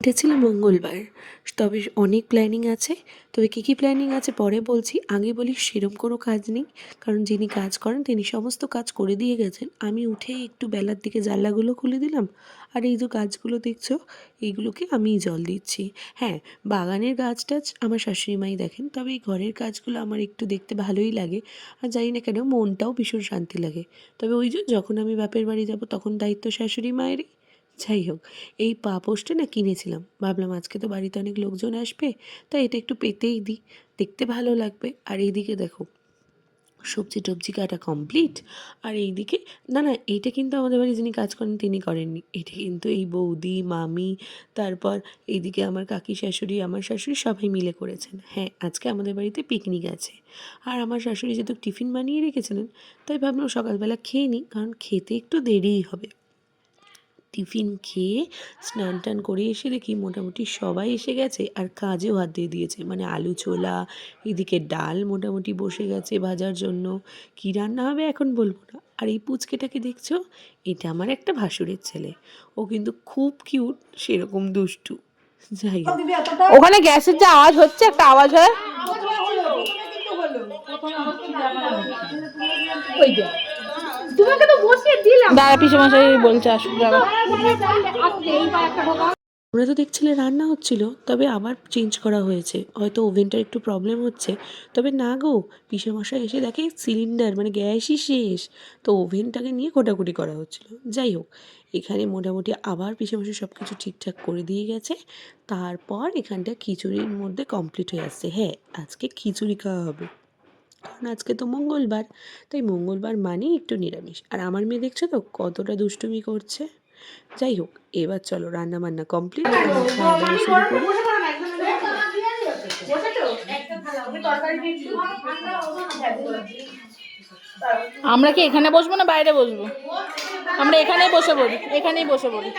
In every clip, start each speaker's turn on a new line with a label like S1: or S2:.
S1: এটা ছিল মঙ্গলবার। তবে অনেক প্ল্যানিং আছে। তবে কী প্ল্যানিং আছে পরে বলছি। আগে বলি সেরম কোনো কাজ নেই। কারণ যিনি কাজ করেন তিনি সমস্ত কাজ করে দিয়ে গেছেন। আমি উঠেই একটু বেলার দিকে জানলাগুলো খুলে দিলাম। আর এই যে গাছগুলো দেখছো, এইগুলোকে আমিই জল দিচ্ছি। হ্যাঁ, বাগানের গাছ টাছ আমার শাশুড়ি মাই দেখেন। তবে এই ঘরের কাজগুলো আমার একটু দেখতে ভালোই লাগে। আর জানি না কেন মনটাও ভীষণ শান্তি লাগে। তবে ওই যে যখন আমি বাপের বাড়ি যাব তখন দায়িত্ব শাশুড়ি মায়েরই। যাই হোক, এই পাপোশটা না কিনেছিলাম। ভাবলাম আজকে তো বাড়িতে অনেক লোকজন আসবে, তাই এটা একটু পেতেই দিই, দেখতে ভালো লাগবে। আর এইদিকে দেখো, সবজি টবজি কাটা কমপ্লিট। আর এইদিকে না না, এইটা কিন্তু আমাদের বাড়ি যিনি কাজ করেন তিনি করেননি। এটা কিন্তু এই বৌদি, মামি, তারপর এইদিকে আমার কাকি শাশুড়ি, আমার শাশুড়ি সবাই মিলে করেছেন। হ্যাঁ, আজকে আমাদের বাড়িতে পিকনিক আছে। আর আমার শাশুড়ি যেহেতু টিফিন বানিয়ে রেখেছিলেন, তাই ভাবলাম সকালবেলা খেয়ে নিই, কারণ খেতে একটু দেরিই হবে। টিফিন খেয়ে স্নান টান করে এসে দেখি মোটামুটি সবাই এসে গেছে আর কাজেও হাত দিয়ে দিয়েছে। মানে আলু ছোলা, এদিকে ডাল মোটামুটি বসে গেছে ভাজার জন্য। কী রান্না হবে এখন বলবো না। আর এই পুচকেটাকে দেখছো, এটা আমার একটা ভাসুরের ছেলে। ও কিন্তু খুব কিউট, সেরকম দুষ্টু। যাই হোক,
S2: ওখানে গ্যাসের যে আওয়াজ হচ্ছে, একটা আওয়াজ হয়। দাঁড়া, পিসেমশাই বলছে আসুক, দাঁড়া।
S1: তোমরা তো দেখছিলে রান্না হচ্ছিল, তবে আবার চেঞ্জ করা হয়েছে। হয়তো ওভেনটার একটু প্রবলেম হচ্ছে। তবে না গো, পিসেমশাই এসে দেখে সিলিন্ডার মানে গ্যাসই শেষ। তো ওভেনটাকে নিয়ে কোটাকুটি করা হচ্ছিল। যাই হোক, এখানে মোটামুটি আবার পিসেমশাই সব কিছু ঠিকঠাক করে দিয়ে গেছে। তারপর এখানটা খিচুড়ির মধ্যে কমপ্লিট হয়ে আসছে। হ্যাঁ, আজকে খিচুড়ি খাওয়া হবে, কারণ আজকে তো মঙ্গলবার। তাই মঙ্গলবার মানেই একটু নিরামিষ। আর আমার মেয়ে দেখছো তো কতটা দুষ্টুমি করছে। যাই হোক, এবার চলো রান্না বান্না কমপ্লিট, আমরা খাওয়া দাওয়া শুরু করি।
S2: আমরা কি এখানে বসবো না বাইরে বসবো? আমরা এখানেই বসে পড়ি, এখানেই বসে পড়ি।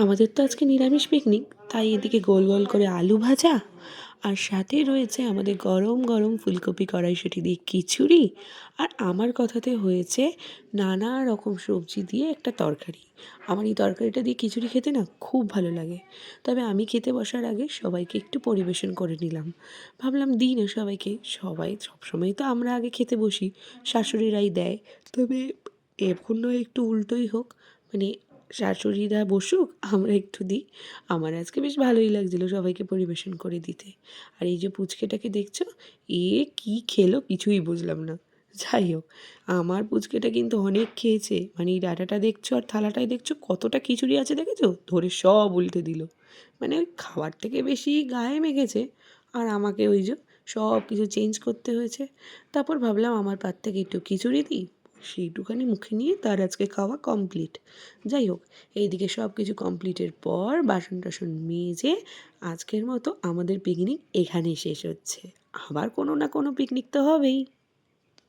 S1: আমাদের তো আজকে নিরামিষ পিকনিক, তাই এদিকে গোল গোল করে আলু ভাজা, আর সাথে রয়েছে আমাদের গরম গরম ফুলকপি কড়াইশুঁটি দিয়ে খিচুড়ি। আর আমার কথাতে হয়েছে নানা রকম সবজি দিয়ে একটা তরকারি। আমার এই তরকারিটা দিয়ে খিচুড়ি খেতে না খুব ভালো লাগে। তবে আমি খেতে বসার আগে সবাইকে একটু পরিবেশন করে নিলাম। ভাবলাম দিই না সবাইকে, সবাই সবসময় তো আমরা আগে খেতে বসি, শাশুড়িরাই দেয়। তবে এখন নয় একটু উল্টোই হোক, মানে শাশুড়িরা বসুক, আমরা একটু দিই। আমার আজকে বেশ ভালোই লাগছিলো সবাইকে পরিবেশন করে দিতে। আর এই যে পুচকেটাকে দেখছো, এ কি খেলো কিছুই বুঝলাম না। যাই হোক, আমার পুচকেটা কিন্তু অনেক খেয়েছে। মানে এই ডাঁটাটা দেখছো আর থালাটায় দেখছো কতটা খিচুড়ি আছে দেখেছো, ধরে সব উল্টে দিল। মানে ওই খাবার থেকে বেশি গায়ে মেখেছে। আর আমাকে ওই যে সব কিছু চেঞ্জ করতে হয়েছে। তারপর ভাবলাম আমার পাত থেকে একটু খিচুড়ি দিই, সেইটুখানি মুখে নিয়ে তার আজকে খাওয়া কমপ্লিট। যাই হোক, এইদিকে সব কিছু কমপ্লিটের পর বাসন টাসন মেজে আজকের মতো আমাদের পিকনিক এখানেই শেষ হচ্ছে। আবার কোনো না কোনো পিকনিক তো হবেই।